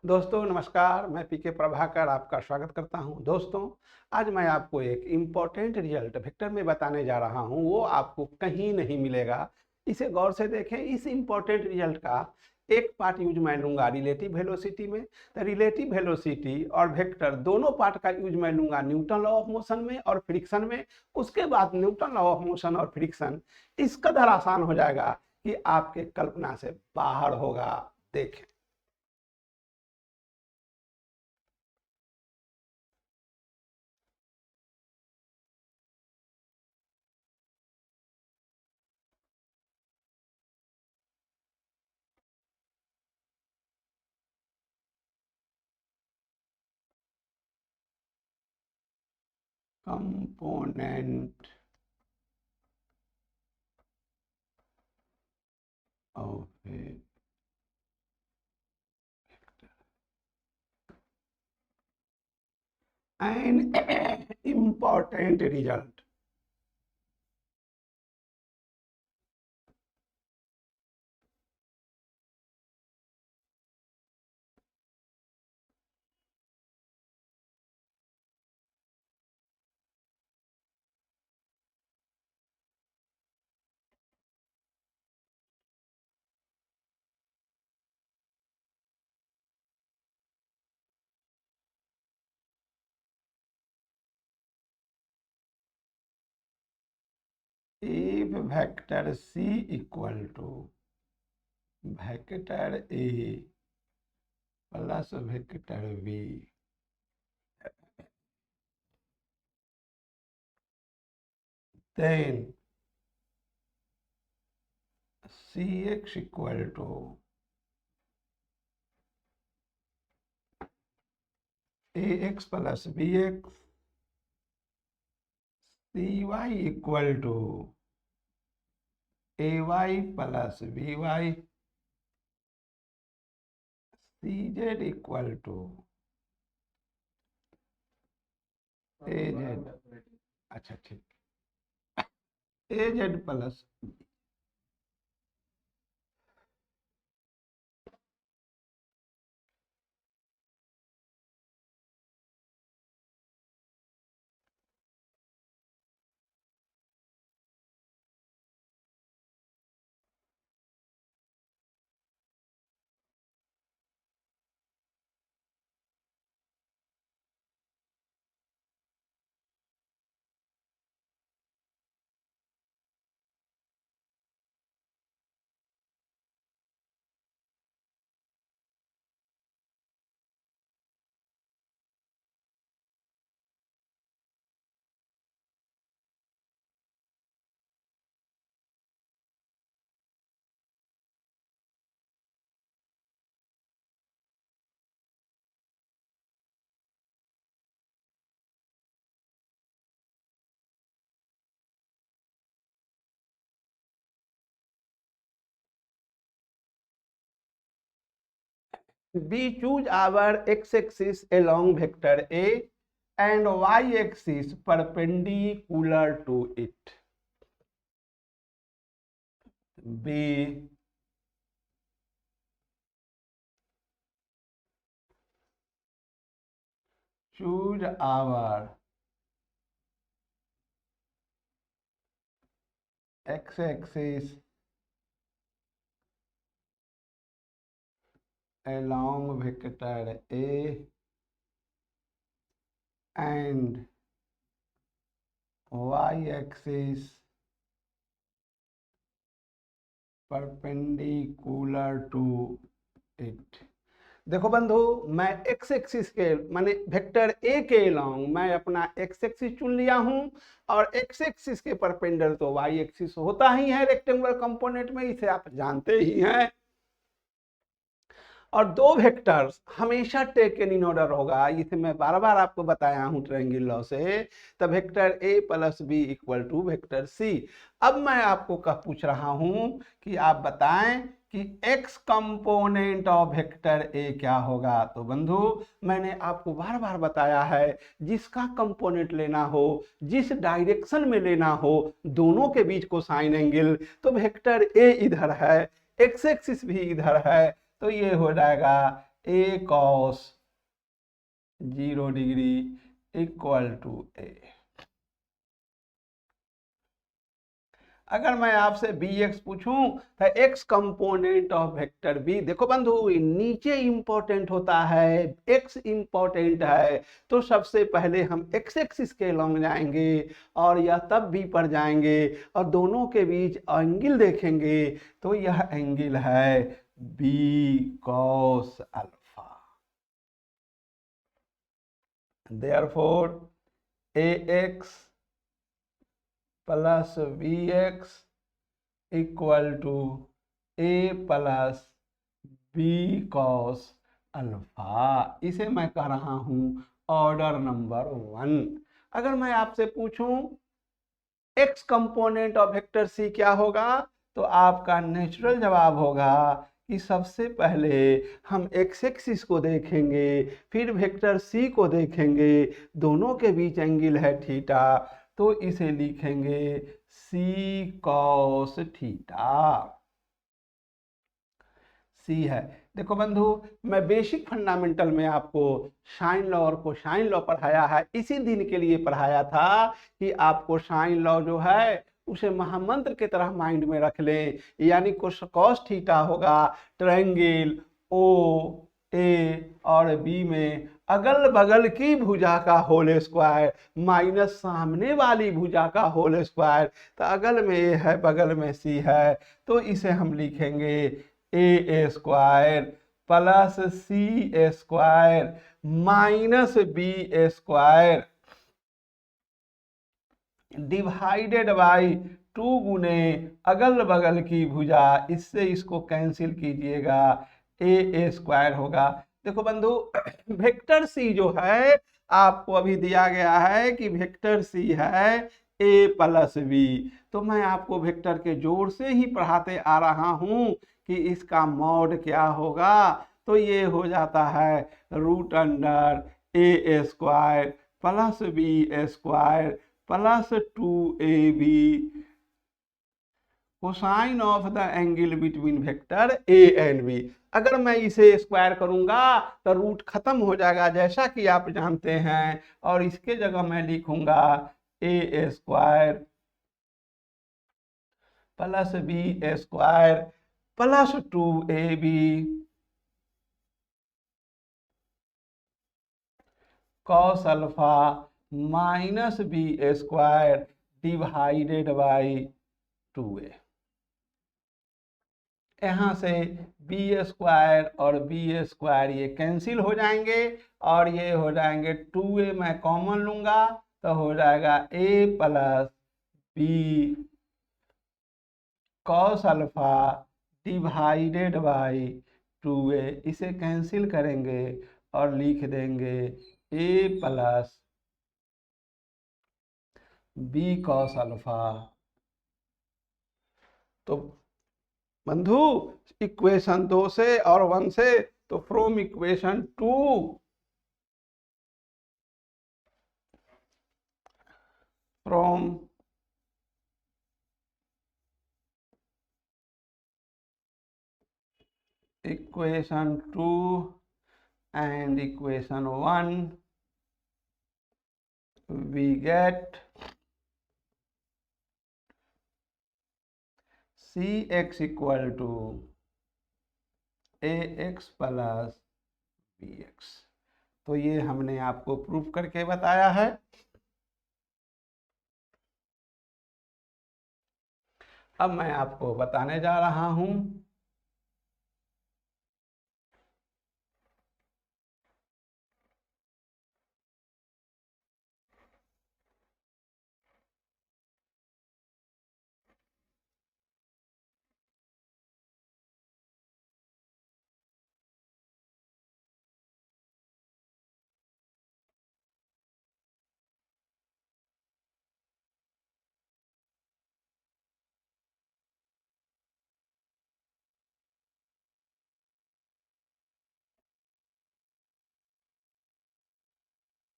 दोस्तों नमस्कार, मैं पीके प्रभाकर आपका स्वागत करता हूं। दोस्तों आज मैं आपको एक इम्पॉर्टेंट रिजल्ट वेक्टर में बताने जा रहा हूं, वो आपको कहीं नहीं मिलेगा। इसे गौर से देखें। इस इम्पॉर्टेंट रिजल्ट का एक पार्ट यूज मैं लूंगा रिलेटिव वेलोसिटी में, तो रिलेटिव वेलोसिटी और वेक्टर दोनों पार्ट का यूज मैं लूंगा न्यूटन लॉ ऑफ मोशन में और फ्रिक्शन में। उसके बाद न्यूटन लॉ ऑफ मोशन और फ्रिक्शन इस कदर आसान हो जाएगा कि आपके कल्पना से बाहर होगा। देखें, component of a an important result. If vector C equal to vector A plus vector B, then Cx equal to Ax plus Bx, Cy equal to Ay plus By, Cz equal to Az, अच्छा ठीक, Az plus We choose our x-axis along vector A and y-axis perpendicular to it. We choose our x-axis along vector A and y-axis perpendicular to it. देखो बंधु, मैं x axis के माने vector A के long मैं अपना x axis चुन लिया हूं, और एक्स एक्सिस के परपेंडिकुलर तो वाई एक्सिस होता ही है रेक्टेंगुलर कंपोनेंट में, इसे आप जानते ही हैं। और दो वेक्टर्स हमेशा टेकन इन ऑर्डर होगा, इसे मैं बार बार आपको बताया हूं ट्रायंगल लॉ से। तो vector A plus B equal to vector C. अब मैं आपको पूछ रहा हूं कि आप बताएं कि x कंपोनेंट ऑफ वेक्टर ए क्या होगा। तो बंधु, मैंने आपको बार बार बताया है, जिसका कंपोनेंट लेना हो, जिस डायरेक्शन में लेना हो, दोनों के बीच को साइन एंगल, तो वेक्टर ए इधर है, एक्स एक्सिस भी इधर है, तो ये हो जाएगा ए कॉस 0 डिग्री इक्वल टू ए। अगर मैं आपसे bx पूछूं तो x component of vector b, देखो बंधु नीचे इंपॉर्टेंट होता है, x इंपॉर्टेंट है, तो सबसे पहले हम x एक्सिस के लॉन्ग जाएंगे और यह तब b पर जाएंगे और दोनों के बीच एंगल देखेंगे, तो यह एंगल है b cos alpha. Therefore ax plus B X equal to A plus B cos alpha. इसे मैं कह रहा हूं ऑर्डर नंबर 1। अगर मैं आपसे पूछूं X component of vector C क्या होगा, तो आपका नेचुरल जवाब होगा कि सबसे पहले हम एक्स एक्सिस को देखेंगे, फिर वेक्टर सी को देखेंगे, दोनों के बीच एंगल है थीटा, तो इसे लिखेंगे सी कॉस थीटा। सी है। देखो बंधु मैं बेसिक फंडामेंटल में आपको साइन लॉ और कोसाइन लॉ पढ़ाया है, इसी दिन के लिए पढ़ाया था कि आपको साइन लॉ जो है उसे महामंत्र की तरह माइंड में रख लें, यानी कॉस थीटा होगा ट्रायंगल ओ ए और बी में अगल बगल की भुजा का होल स्क्वायर माइनस सामने वाली भुजा का होल स्क्वायर, तो अगल में ए है बगल में सी है, तो इसे हम लिखेंगे a square plus c square minus b square divided by 2 गुने अगल बगल की भुजा, इससे इसको कैंसिल कीजिएगा, ए स्क्वायर होगा। देखो बंधु वेक्टर सी जो है आपको अभी दिया गया है कि वेक्टर सी है ए प्लस बी, तो मैं आपको वेक्टर के जोड़ से ही पढ़ाते आ रहा हूं कि इसका मॉड क्या होगा, तो ये हो जाता है root under A square plus B square plus 2ab cosine of the angle between vector A and B. अगर मैं इसे स्क्वायर करूंगा तो रूट खत्म हो जाएगा जैसा कि आप जानते हैं, और इसके जगह मैं लिखूंगा a square plus B square plus 2ab cos alpha minus b square divided by 2a। यहाँ से बी स्क्वायर और बी स्क्वायर ये कैंसिल हो जाएंगे और ये हो जाएंगे 2a मैं कॉमन लूंगा तो हो जाएगा a plus B cos alpha divided by 2a। इसे कैंसिल करेंगे और लिख देंगे a plus B cos alpha. तो बंधु इक्वेशन 2 से और 1 से, तो from equation 2 from equation 2 and equation 1 we get cx equal to ax plus bx। तो ये हमने आपको प्रूफ करके बताया है। अब मैं आपको बताने जा रहा हूं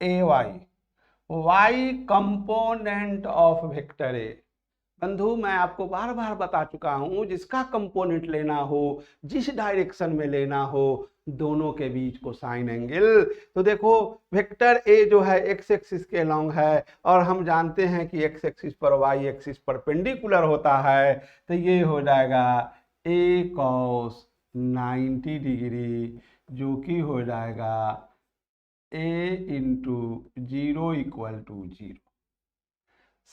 a y component of vector a. बंधु मैं आपको बार बार बता चुका हूं, जिसका कंपोनेंट लेना हो, जिस डायरेक्शन में लेना हो, दोनों के बीच को साइन एंगल। तो देखो वेक्टर ए जो है एक्स एक्सिस के लॉन्ग है और हम जानते हैं कि एक्स एक्सिस पर वाई एक्सिस परपेंडिकुलर होता है, तो ये हो जाएगा ए कॉस 90 डिग्री, जो कि हो जाएगा ए इंटू 0 इक्वल टू 0।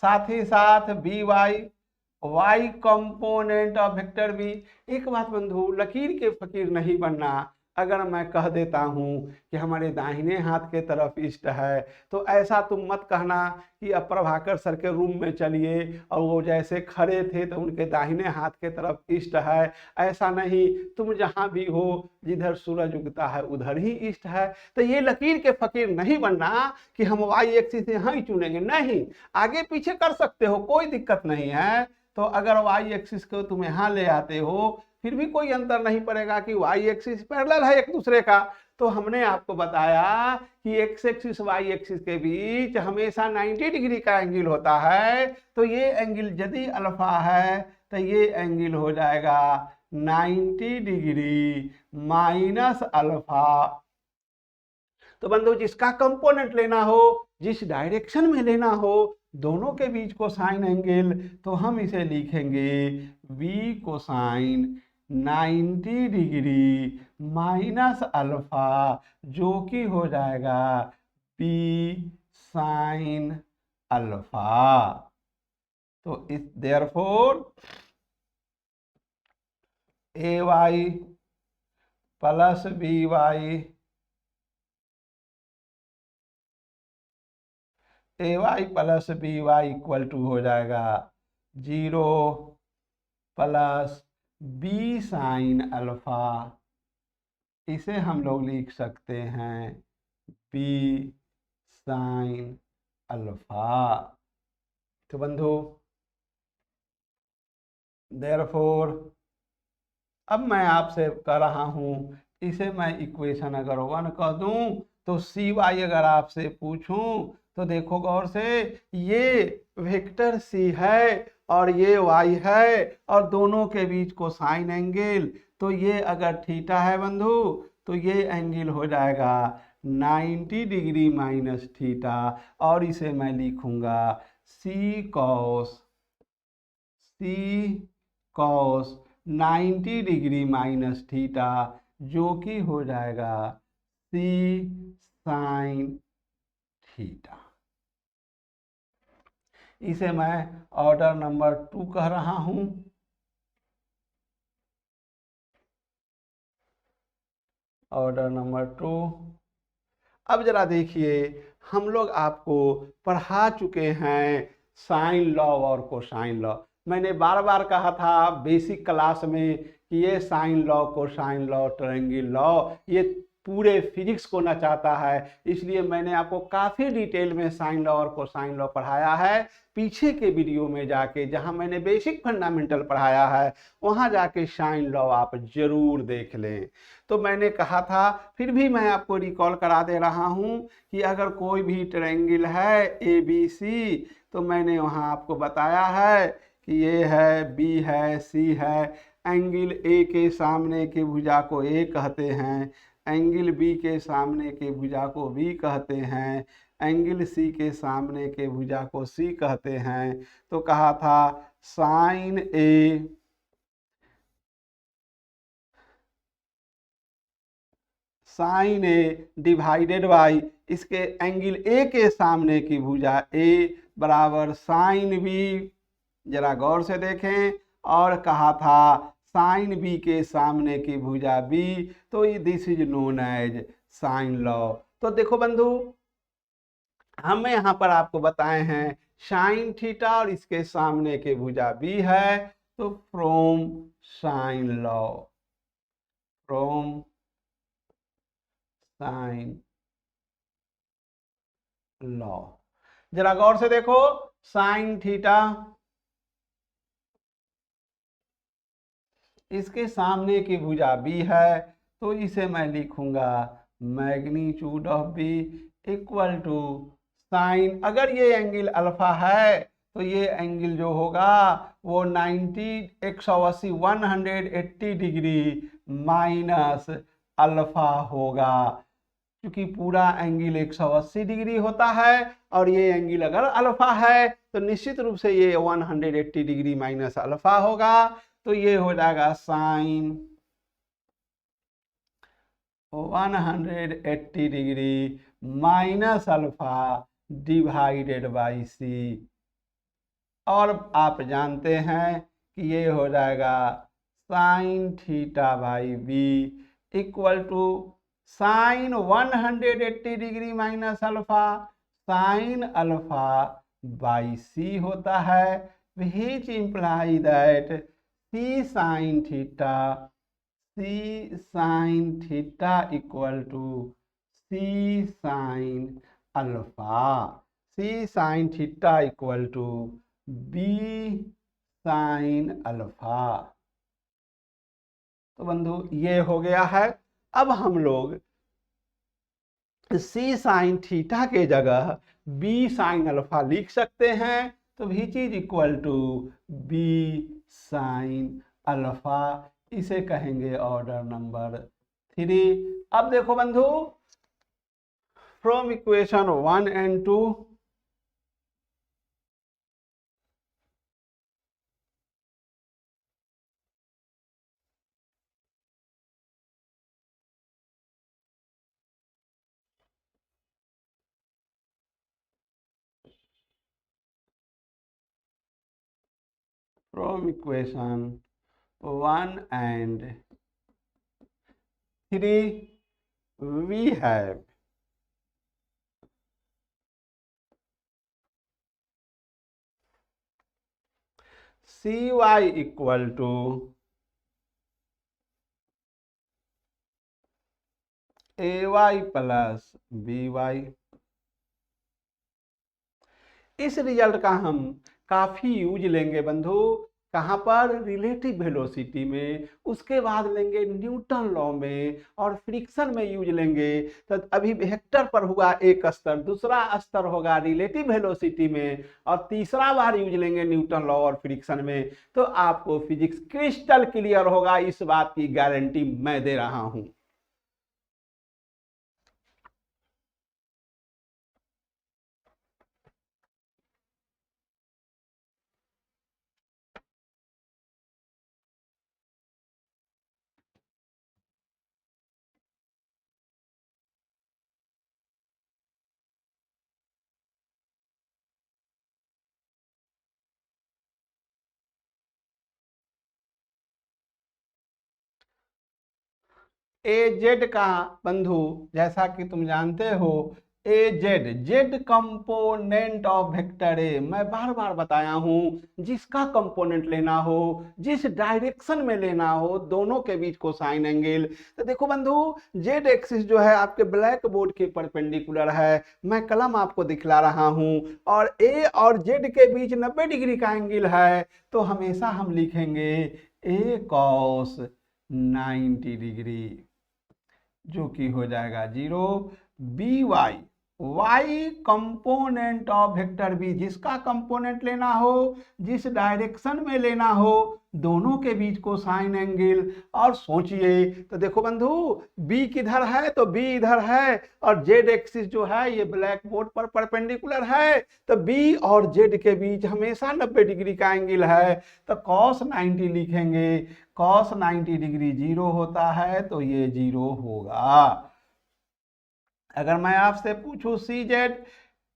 साथ ही साथ B Y component of vector B. एक बात बंधु, लकीर के फकीर नहीं बनना। अगर मैं कह देता हूं कि हमारे दाहिने हाथ के तरफ ईस्ट है, तो ऐसा तुम मत कहना कि अब प्रभाकर सर के रूम में चलिए और वो जैसे खड़े थे तो उनके दाहिने हाथ के तरफ ईस्ट है। ऐसा नहीं, तुम जहां भी हो जिधर सूरज उगता है उधर ही ईस्ट है। तो ये लकीर के फकीर नहीं बनना कि हम वाई एक्सिस यहाँ ही चुनेंगे, नहीं, आगे पीछे कर सकते हो, कोई दिक्कत नहीं है। तो अगर वाई एक्सिस को तुम यहाँ ले आते हो फिर भी कोई अंतर नहीं पड़ेगा कि वाई एक्सिस पैरेलल है एक दूसरे का। तो हमने आपको बताया कि एक्स एक्सिस वाई एक्सिस के बीच हमेशा 90 डिग्री का एंगल होता है। तो ये एंगल यदि अल्फा है तो ये एंगल हो जाएगा 90 डिग्री माइनस अल्फा। तो बंधु जिसका कंपोनेंट लेना हो, जिस डायरेक्शन में लेना हो, दोनों के बीच को साइन एंगल, तो हम इसे लिखेंगे B cosine 90 degree minus alpha, जो कि हो जाएगा बी साइन अल्फा। तो इस therefore A Y plus B Y A Y plus B Y equal to हो जाएगा 0 प्लस बी साइन अल्फा। इसे हम लोग लिख सकते हैं बी साइन अल्फा। तो बंधु देयरफॉर अब मैं आपसे कह रहा हूं, इसे मैं इक्वेशन अगर 1 कह दूं तो सी वाई अगर आपसे पूछूं तो देखो गौर से, ये वेक्टर सी है और ये वाई है और दोनों के बीच को साइन एंगल, तो ये अगर थीटा है बंधु तो ये एंगल हो जाएगा 90 डिग्री माइनस थीटा, और इसे मैं लिखूंगा सी कॉस 90 डिग्री माइनस थीटा, जो कि हो जाएगा सी साइन थीटा। इसे मैं ऑर्डर नंबर 2 कह रहा हूं। Order number 2। अब जरा देखिए, हम लोग आपको पढ़ा चुके हैं साइन लॉ और कोसाइन लॉ। मैंने बार बार कहा था बेसिक क्लास में कि ये sine law cosine law triangle law ये पूरे फिजिक्स को नचाता है, इसलिए मैंने आपको काफ़ी डिटेल में साइन लॉ और कोसाइन लॉ पढ़ाया है। पीछे के वीडियो में जाके जहां मैंने बेसिक फंडामेंटल पढ़ाया है वहां जाके साइन लॉ आप जरूर देख लें। तो मैंने कहा था, फिर भी मैं आपको रिकॉल करा दे रहा हूं कि अगर कोई भी ट्रायंगल है ए बी सी, तो मैंने वहां आपको बताया है कि ये है, बी है, सी है। एंगल ए के सामने की भुजा को ए कहते हैं, एंगल बी के सामने के भुजा को बी कहते हैं, एंगल सी के सामने के भुजा को सी कहते हैं। तो कहा था साइन ए डिवाइडेड बाई इसके एंगल ए के सामने की भुजा ए बराबर साइन बी। जरा गौर से देखें, और कहा था साइन बी के सामने की भुजा बी, तो this is known as sine law. तो देखो बंधु, हमें यहाँ पर आपको बताए हैं साइन थीटा और इसके सामने के भुजा बी है, तो फ्रॉम साइन लॉ जरा गौर से देखो, साइन थीटा इसके सामने की भुजा बी है, तो इसे मैं लिखूंगा magnitude of B equal to sine, अगर ये एंगल अल्फा है तो ये एंगल जो होगा वो 180 डिग्री माइनस अल्फा होगा, क्योंकि पूरा एंगल 180 डिग्री होता है और ये एंगल अगर अल्फा है तो निश्चित रूप से ये 180 डिग्री माइनस अल्फा होगा, तो ये हो जाएगा sine 180 degree minus alpha divided by c. और आप जानते हैं कि ये हो जाएगा sine theta by b equal to sine 180 degree minus alpha sine alpha by c होता है, which imply that c sine theta equal to c sine alpha, c sine theta equal to B sine alpha. तो बंधु ये हो गया है। अब हम लोग सी साइन थीटा के जगह बी साइन अल्फा लिख सकते हैं, तो which is equal to B sine alpha, इसे कहेंगे ऑर्डर नंबर 3। अब देखो बंधु, from equation 1 and 2 from equation 1 and 3 we have cy equal to ay plus by। इस रिजल्ट का हम काफी यूज लेंगे बंधु, कहाँ पर, रिलेटिव वेलोसिटी में, उसके बाद लेंगे न्यूटन लॉ में और फ्रिक्शन में यूज लेंगे। तो अभी वेक्टर पर हुआ एक स्तर, दूसरा स्तर होगा रिलेटिव वेलोसिटी में और तीसरा बार यूज लेंगे न्यूटन लॉ और फ्रिक्शन में। तो आपको फिजिक्स क्रिस्टल क्लियर होगा, इस बात की गारंटी मैं दे रहा हूं। ए जेड का बंधु, जैसा कि तुम जानते हो, a z z component of vector a, मैं बार बार बताया हूं, जिसका कंपोनेंट लेना हो, जिस डायरेक्शन में लेना हो, दोनों के बीच को साइन एंगल। तो देखो बंधु, जेड एक्सिस जो है आपके ब्लैक बोर्ड के परपेंडिकुलर है, मैं कलम आपको दिखला रहा हूं, और ए और जेड के बीच 90 डिग्री का एंगल है, तो हमेशा हम लिखेंगे ए कॉस 90 डिग्री, जो कि हो जाएगा 0। B Y, Y component of vector B, जिसका कंपोनेंट लेना हो, जिस डायरेक्शन में लेना हो, दोनों के बीच को साइन एंगल। और सोचिए, तो देखो बंधु, बी किधर है, तो बी इधर है, और जेड एक्सिस जो है ये ब्लैक बोर्ड पर परपेंडिकुलर है, तो बी और जेड के बीच हमेशा 90 डिग्री का एंगल है, तो कॉस 90 लिखेंगे। कॉस 90 डिग्री 0 होता है, तो ये 0 होगा। अगर मैं आपसे पूछूं c z,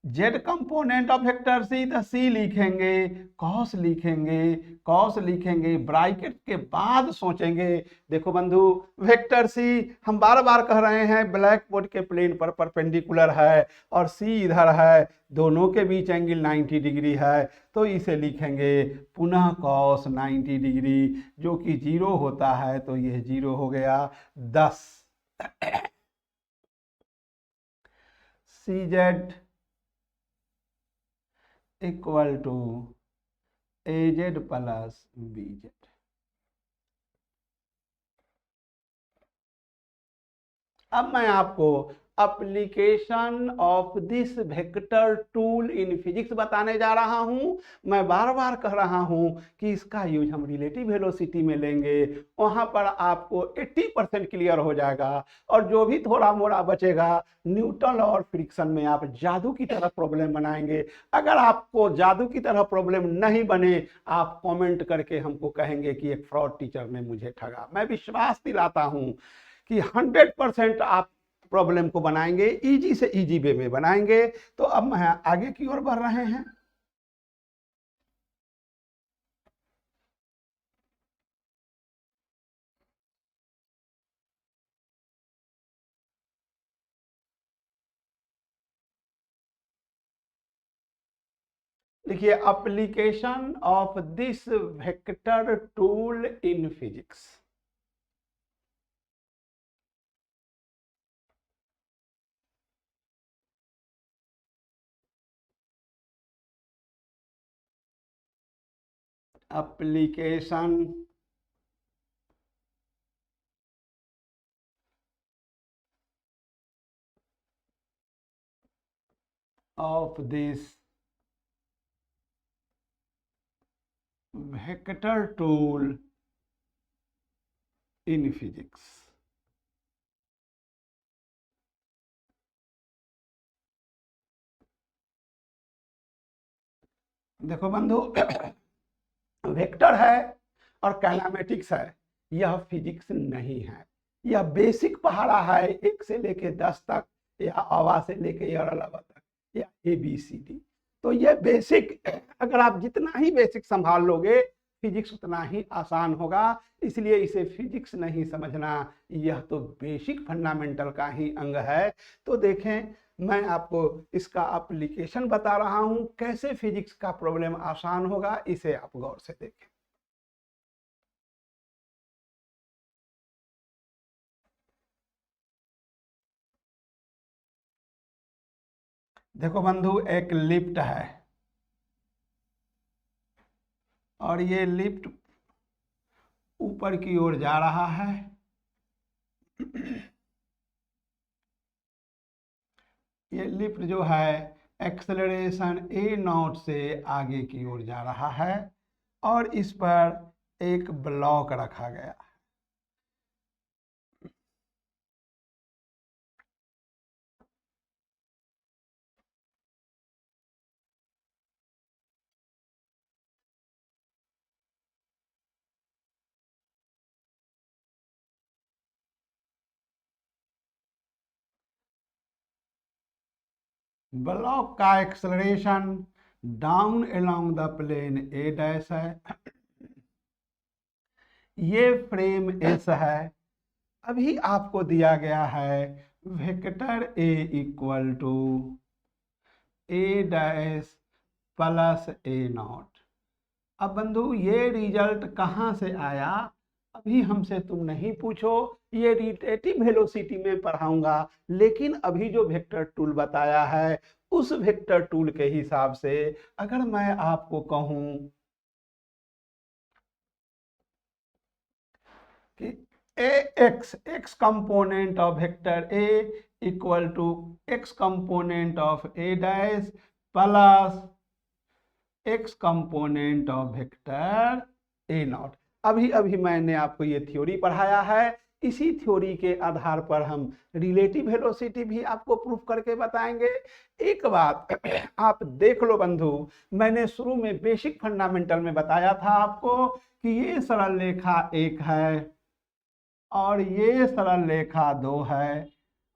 z component of vector c, तो सी लिखेंगे, कॉस लिखेंगे, कॉस लिखेंगे, ब्रैकेट के बाद सोचेंगे। देखो बंधु, वेक्टर सी हम बार बार कह रहे हैं ब्लैक बोर्ड के प्लेन पर परपेंडिकुलर है और सी इधर है, दोनों के बीच एंगल 90 डिग्री है, तो इसे लिखेंगे पुनः कॉस 90 डिग्री, जो कि 0 होता है, तो यह 0 हो गया। 10 c z equal to a z plus b z. अब मैं आपको application of this vector tool in physics बताने जा रहा हूं। मैं बार बार कह रहा हूं कि इसका यूज हम रिलेटिव वेलोसिटी में लेंगे, वहां पर आपको 80% क्लियर हो जाएगा, और जो भी थोड़ा मोड़ा बचेगा न्यूटन और फ्रिक्शन में आप जादू की तरह प्रॉब्लम बनाएंगे। अगर आपको जादू की तरह प्रॉब्लम नहीं बने, आप कमेंट करके हमको कहेंगे कि एक फ्रॉड टीचर ने मुझे ठगा। मैं विश्वास दिलाता हूं कि 100% आप प्रॉब्लम को बनाएंगे, इजी से इजी वे में बनाएंगे। तो अब मैं आगे की ओर बढ़ रहे हैं। देखिए, application of this vector tool in physics. Application of this vector tool in physics. देखो बंधु, वेक्टर है और काइनेमेटिक्स है, यह फिजिक्स नहीं है। यह बेसिक पढ़ा है 1 से लेके 10 तक, या अवा से लेके अरलवा तक, या ABCD। तो यह बेसिक, अगर आप जितना ही बेसिक संभाल लोगे फिजिक्स उतना ही आसान होगा। इसलिए इसे फिजिक्स नहीं समझना, यह तो बेसिक फंडामेंटल का ही अंग है। तो देखें, मैं आपको इसका एप्लीकेशन बता रहा हूं, कैसे फिजिक्स का प्रॉब्लम आसान होगा, इसे आप गौर से देखें। देखो बंधु, एक लिफ्ट है और ये लिफ्ट ऊपर की ओर जा रहा है। ये लिफ्ट जो है एक्सेलरेशन A0 से आगे की ओर जा रहा है, और इस पर एक ब्लॉक रखा गया। ब्लॉक का acceleration down along the plane A' है। ये फ्रेम S है। अभी आपको दिया गया है vector A equal to A' प्लस A0। अब बंधु, ये रिजल्ट कहाँ से आया अभी हमसे तुम नहीं पूछो, ये रिलेटिव वेलोसिटी में पढ़ाऊंगा। लेकिन अभी जो वेक्टर टूल बताया है उस वेक्टर टूल के हिसाब से अगर मैं आपको कहूं कि x component of vector A equal to x component of A' प्लस x component of vector A0। अभी अभी मैंने आपको ये थ्योरी पढ़ाया है। इसी थ्योरी के आधार पर हम रिलेटिव वेलोसिटी भी आपको प्रूफ करके बताएंगे। एक बात आप देख लो बंधु, मैंने शुरू में बेसिक फंडामेंटल में बताया था आपको कि ये सरल रेखा 1 है और ये सरल रेखा 2 है,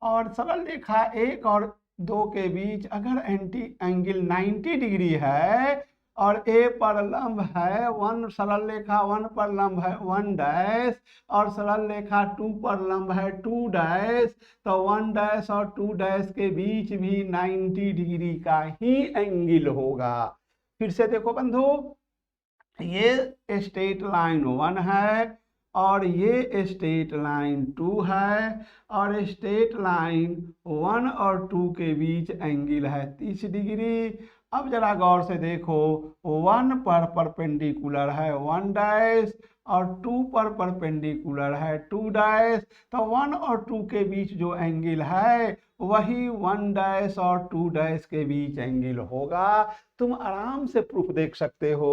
और सरल रेखा 1 और 2 के बीच अगर एंटी एंगल 90 डिग्री है और A पर लंब है 1, सरल रेखा 1 पर लंब है 1 डैश, और सरल रेखा 2 पर लंब है 2 डैश, तो 1 डैश और 2 डैश के बीच भी 90 डिग्री का ही एंगल होगा। फिर से देखो बंधु, ये स्ट्रेट लाइन 1 है और ये स्ट्रेट लाइन 2 है, और स्ट्रेट लाइन 1 और 2 के बीच एंगल है 30 डिग्री, अब जरा गौर से देखो, 1 पर परपेंडिकुलर है 1 डैश और 2 पर परपेंडिकुलर है 2 डैश, तो 1 और 2 के बीच जो एंगल है वही 1 डैश और 2 डैश के बीच एंगल होगा। तुम आराम से प्रूफ देख सकते हो।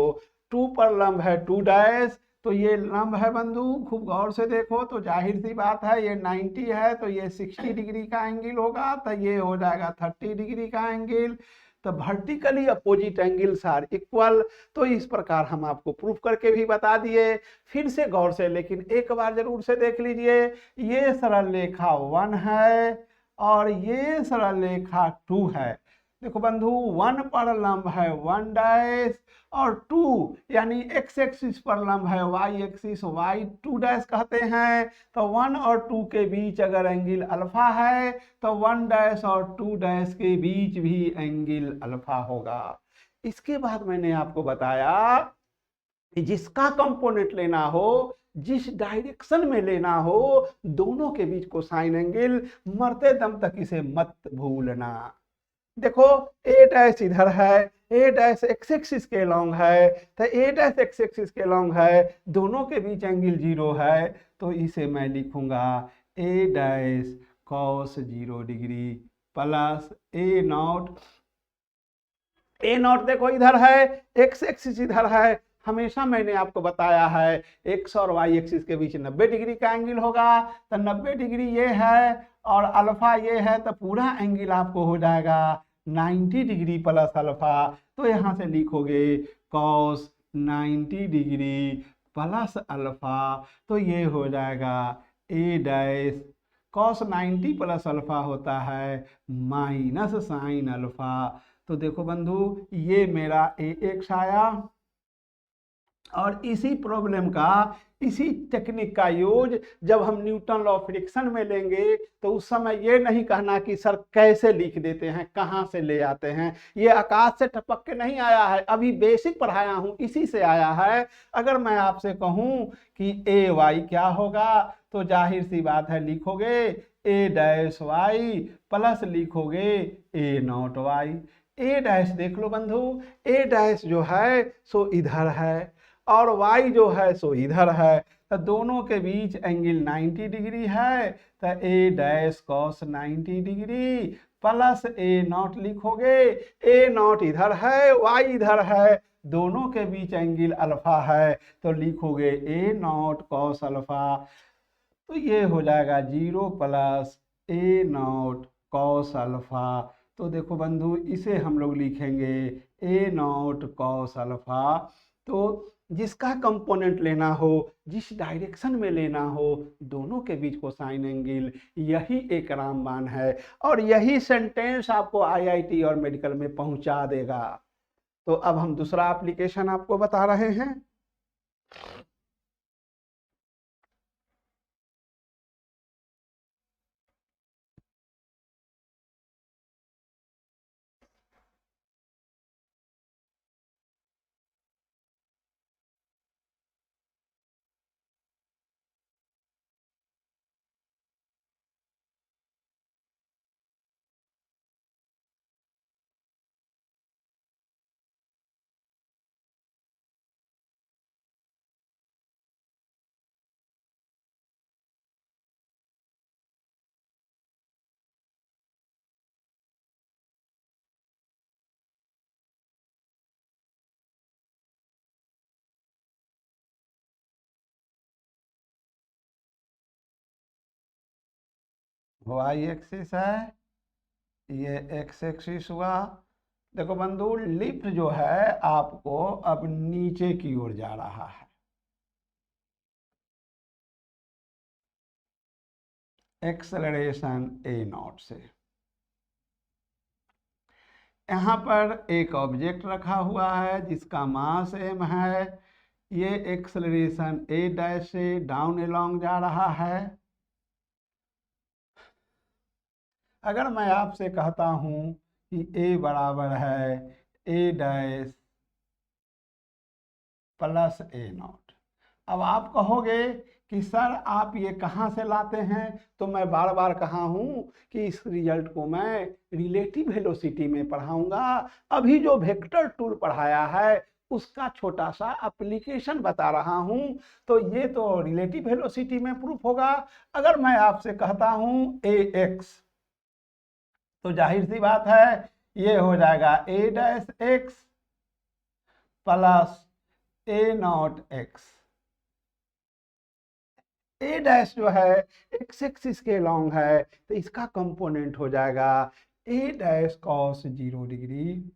2 पर लंब है 2 डैश, तो ये लंब है बंधु, खूब गौर से देखो तो जाहिर सी बात है ये 90 है तो ये 60 डिग्री का एंगल होगा, तो ये हो जाएगा 30 डिग्री का एंगल। तो vertically opposite angles are equal. तो इस प्रकार हम आपको प्रूफ करके भी बता दिए। फिर से गौर से लेकिन एक बार जरूर से देख लीजिए, ये सरल रेखा 1 है और ये सरल रेखा 2 है। देखो बंधु, 1 पर लंब है 1 डैश और 2 यानी x एक्सिस पर लंब है y एक्सिस, y 2 डैश कहते हैं। तो 1 और 2 के बीच अगर एंगल अल्फा है तो 1 डैश और 2 डैश के बीच भी एंगल अल्फा होगा। इसके बाद मैंने आपको बताया कि जिसका कंपोनेंट लेना हो, जिस डायरेक्शन में लेना हो, दोनों के बीच कोसाइन एंगल मरते दम तक इसे मत भूलना। देखो ए डैश इधर है, ए डैश एक्स एक्सिस के लॉन्ग है, तो ए डैश एक्स एक्सिस के लॉन्ग है, दोनों के बीच एंगल 0 है, तो इसे मैं लिखूंगा a dash cos 0 degree plus a naught. A naught देखो इधर है, एक्स एक्सिस इधर है, हमेशा मैंने आपको बताया है एक्स और वाई एक्सिस के बीच 90 डिग्री का एंगल होगा, तो 90 डिग्री ये है और अल्फा ये है, तो पूरा एंगल आपको हो जाएगा 90 डिग्री प्लस अल्फा। तो यहाँ से लिखोगे कॉस 90 डिग्री प्लस अल्फा, तो ये हो जाएगा a dash cos 90 plus alpha होता है माइनस साइन अल्फा। तो देखो बंधु, ये मेरा ए एक्स आया और इसी प्रॉब्लम का, इसी टेक्निक का यूज जब हम न्यूटन लॉ ऑफ फ्रिक्शन में लेंगे तो उस समय ये नहीं कहना कि सर कैसे लिख देते हैं, कहाँ से ले आते हैं, ये आकाश से टपक के नहीं आया है, अभी बेसिक पढ़ाया हूँ इसी से आया है। अगर मैं आपसे कहूँ कि ए वाई क्या होगा, तो जाहिर सी बात है लिखोगे ए डैश वाई प्लस लिखोगे a naught Y. A dash देख लो बंधु, ए डैश जो है सो इधर है और y जो है सो इधर है, तो दोनों के बीच एंगल 90 डिग्री है, तो a dash cos 90 degree plus a naught लिखोगे, ए नॉट इधर है y इधर है, दोनों के बीच एंगल अल्फा है, तो लिखोगे ए नॉट कॉस अल्फा। तो ये हो जाएगा 0 plus a naught cos alpha. तो देखो बंधु, इसे हम लोग लिखेंगे ए नॉट कॉस अल्फा। तो जिसका कंपोनेंट लेना हो, जिस डायरेक्शन में लेना हो, दोनों के बीच कोसाइन एंगल, यही एक रामबाण है और यही सेंटेंस आपको आईआईटी और मेडिकल में पहुंचा देगा। तो अब हम दूसरा एप्लीकेशन आपको बता रहे हैं। वाई एक्सिस है, ये एक्स एक्सिस हुआ। देखो बंधु, लिफ्ट जो है आपको अब नीचे की ओर जा रहा है, एक्सेलरेशन ए नॉट से। यहाँ पर एक ऑब्जेक्ट रखा हुआ है जिसका मास m है, ये एक्सेलरेशन ए डैश से डाउन एलॉन्ग जा रहा है। अगर मैं आपसे कहता हूं कि a बराबर है ए डैश प्लस ए नॉट, अब आप कहोगे कि सर आप ये कहाँ से लाते हैं, तो मैं बार बार कहा हूँ कि इस रिजल्ट को मैं रिलेटिव वेलोसिटी में पढ़ाऊंगा। अभी जो वेक्टर टूल पढ़ाया है उसका छोटा सा एप्लीकेशन बता रहा हूँ। तो ये तो रिलेटिव वेलोसिटी में प्रूफ होगा। अगर मैं आपसे कहता हूँ ए एक्स, तो जाहिर सी बात है ये हो जाएगा a dash x plus a naught x. A dash जो है एक्स एक्सिस के लॉन्ग है, तो इसका कंपोनेंट हो जाएगा a dash cos 0 degree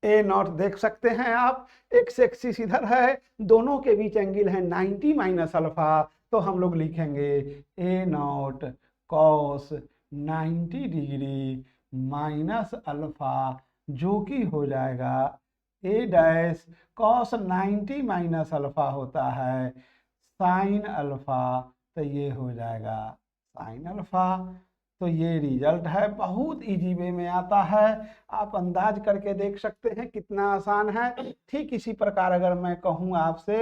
a naught. देख सकते हैं आप एक्स एक्सिस इधर है, दोनों के बीच एंगल है 90 माइनस अल्फा, तो हम लोग लिखेंगे a naught cos 90 degree minus alpha, जो कि हो जाएगा a dash cos 90 minus alpha होता है साइन अल्फा, तो ये हो जाएगा साइन अल्फा। तो ये रिजल्ट है, बहुत इजी वे में आता है, आप अंदाज करके देख सकते हैं कितना आसान है। ठीक इसी प्रकार अगर मैं कहूँ आपसे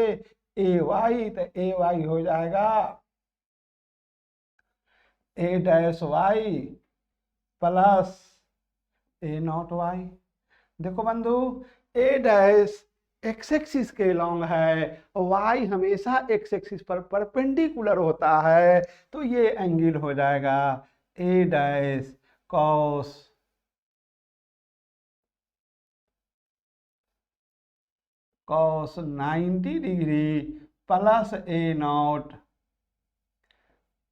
ए वाई, तो ए वाई हो जाएगा a dash y plus a naught y. देखो बंधु, ए डैश एक्स एक्सिस के लॉन्ग है, वाई हमेशा एक्स एक्सिस पर परपेंडिकुलर होता है, तो ये एंगल हो जाएगा a dash cos 90 degree plus a naught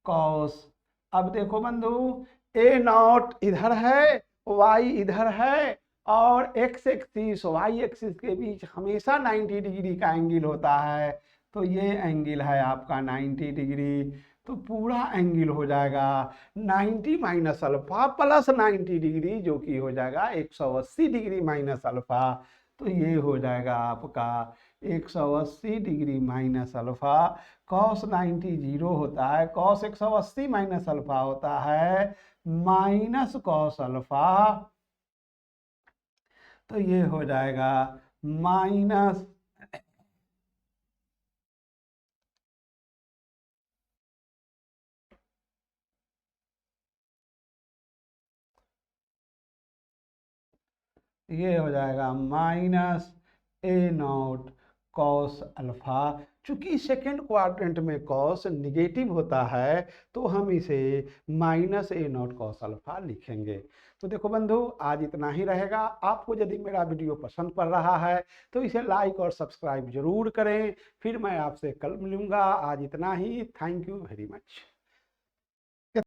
cos. अब देखो बंधु, ए नॉट इधर है, वाई इधर है, और एक्स एक्सिस वाई एक्सिस के बीच हमेशा 90 डिग्री का एंगल होता है, तो ये एंगल है आपका 90 डिग्री। तो पूरा एंगल हो जाएगा 90 माइनस अल्फा प्लस 90 डिग्री, जो कि हो जाएगा 180 डिग्री माइनस अल्फा। तो ये हो जाएगा आपका 180 degree minus alpha. Cos 90 zero होता है, कॉस 180 माइनस अल्फा होता है माइनस कॉस अल्फा, तो ये हो जाएगा माइनस ये हो जाएगा माइनस ए नॉट कॉस अल्फा। चूंकि सेकेंड क्वाड्रेंट में कॉस निगेटिव होता है, तो हम इसे माइनस ए नॉट कॉस अल्फा लिखेंगे। तो देखो बंधु, आज इतना ही रहेगा। आपको यदि मेरा वीडियो पसंद पड़ रहा है तो इसे लाइक और सब्सक्राइब जरूर करें। फिर मैं आपसे कल मिलूंगा। आज इतना ही। Thank you very much.